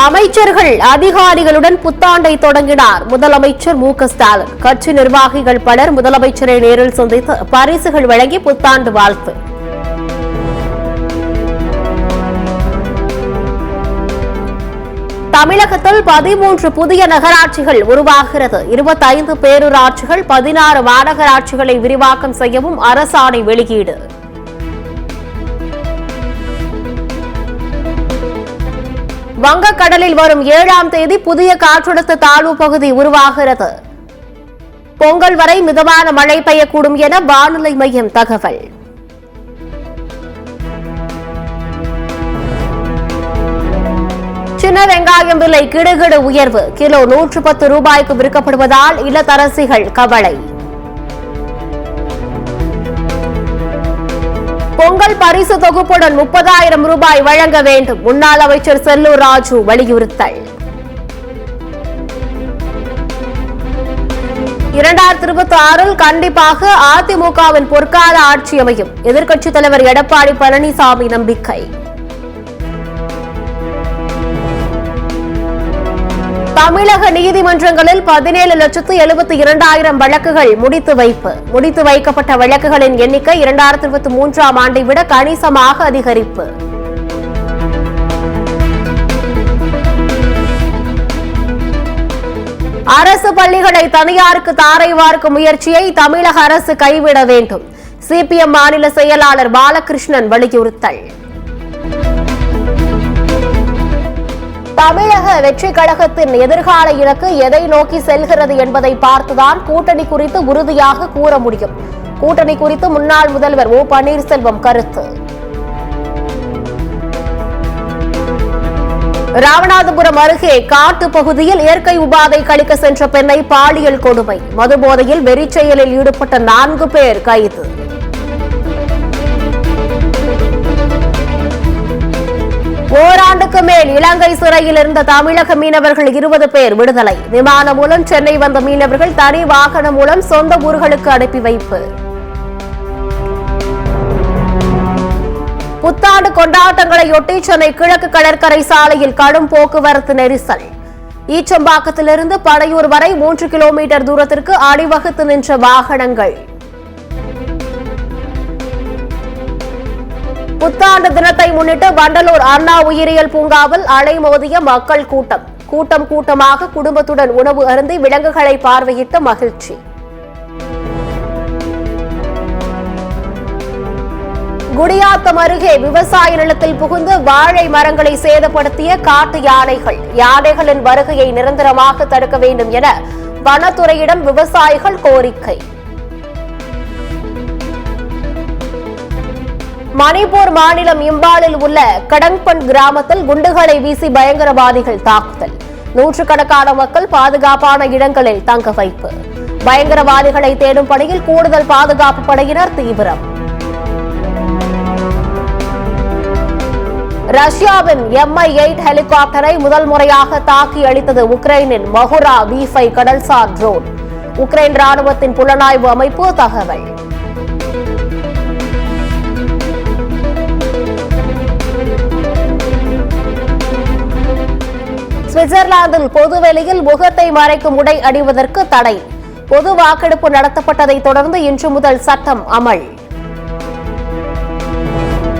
அமைச்சர்கள் அதிகாரிகளுடன் புத்தாண்டை தொடங்கினார் முதலமைச்சர் மு.க.ஸ்டாலின். கட்சி நிர்வாகிகள் பலர் முதலமைச்சரை நேரில் சந்தித்து பரிசுகள் வழங்கி புத்தாண்டு வாழ்த்து. தமிழகத்தில் 13 புதிய நகராட்சிகள் உருவாகிறது. 25 பேரூராட்சிகள், 16 மாநகராட்சிகளை விரிவாக்கம் செய்யவும் அரசாணை வெளியீடு. வங்கக்கடலில் வரும் 7ஆம் தேதி புதிய காற்றழுத்த தாழ்வு பகுதி உருவாகிறது. பொங்கல் வரை மிதமான மழை பெய்யக்கூடும் என வானிலை மையம் தகவல். சின்ன வெங்காயம் விலை கிடுகிடு உயர்வு. கிலோ 110 ரூபாய்க்கு விற்கப்படுவதால் இல்லத்தரசிகள் கவலை. பொங்கல் பரிசு தொகுப்புடன் 30,000 ரூபாய் வழங்க வேண்டும். முன்னாள் அமைச்சர் செல்லூர் ராஜு வலியுறுத்தல். 2026 கண்டிப்பாக அதிமுகவின் பொற்கால ஆட்சி அமையும். எதிர்க்கட்சித் தலைவர் எடப்பாடி பழனிசாமி நம்பிக்கை. தமிழக நீதிமன்றங்களில் 17,72,000 வழக்குகள் முடித்து வைக்கப்பட்ட வழக்குகளின் எண்ணிக்கை 2023ஆம் ஆண்டை விட கணிசமாக அதிகரிப்பு. அரசு பள்ளிகளை தனியாருக்கு தாரை வார்க்கும் முயற்சியை தமிழக அரசு கைவிட வேண்டும். சிபிஎம் மாநில செயலாளர் பாலகிருஷ்ணன் வலியுறுத்தல். தமிழக வெற்றிக் கழகத்தின் எதிர்கால இலக்கு எதை நோக்கி செல்கிறது என்பதை பார்த்துதான் கூட்டணி குறித்து உறுதியாக கூற முடியும். கூட்டணி குறித்து முன்னாள் முதல்வர் ஓ பன்னீர்செல்வம் கருத்து. ராமநாதபுரம் அருகே காட்டு பகுதியில் இயற்கை உபாதை கழிக்க சென்ற பெண்ணை பாலியல் கொடுமை. மதுபோதையில் வெறிச்செயலில் ஈடுபட்ட 4 பேர் கைது. ஓராண்டுக்கு மேல் இலங்கை சிறையில் இருந்த தமிழக மீனவர்கள் 20 பேர் விடுதலை. விமானம் மூலம் சென்னை வந்த மீனவர்கள் தனி வாகனம் மூலம் சொந்த ஊர்களுக்கு அனுப்பி வைப்பு. புத்தாண்டு கொண்டாட்டங்களையொட்டி சென்னை கிழக்கு கடற்கரை சாலையில் கடும் போக்குவரத்து நெரிசல். ஈச்சம்பாக்கத்திலிருந்து படையூர் வரை 3 கிலோமீட்டர் தூரத்திற்கு அணிவகுத்து நின்ற வாகனங்கள். புத்தாண்டு தினத்தை முன்னிட்டு வண்டலூர் அண்ணா உயிரியல் பூங்காவில் அலைமோதிய மக்கள் கூட்டமாக குடும்பத்துடன் உணவு அருந்தி விலங்குகளை பார்வையிட்டு மகிழ்ச்சி. குடியாத்தம் அருகே விவசாய நிலத்தில் புகுந்து வாழை மரங்களை சேதப்படுத்திய காட்டு யானைகள். யானைகளின் வருகையை நிரந்தரமாக தடுக்க வேண்டும் என வனத்துறையிடம் விவசாயிகள் கோரிக்கை. மணிப்பூர் மாநிலம் இம்பாலில் உள்ள கடங்பன் கிராமத்தில் குண்டுகளை வீசி பயங்கரவாதிகள் தாக்குதல். 100கணக்கான மக்கள் பாதுகாப்பான இடங்களில் தங்க வைப்பு. பயங்கரவாதிகளை தேடும் பணியில் கூடுதல் பாதுகாப்பு படையினர் தீவிரம். ரஷ்யாவின் Mi-8 ஹெலிகாப்டரை முதல் முறையாக தாக்கி அழித்தது உக்ரைனின் மகுரா V5 கடல்சார் ட்ரோன். உக்ரைன் ராணுவத்தின் புலனாய்வு அமைப்பு தகவல். சுவிட்சர்லாந்தில் பொதுவெளியில் முகத்தை மறைக்கும் உடை அணிவதற்கு தடை. பொது வாக்கெடுப்பு நடத்தப்பட்டதை தொடர்ந்து இன்று முதல் சட்டம் அமல்.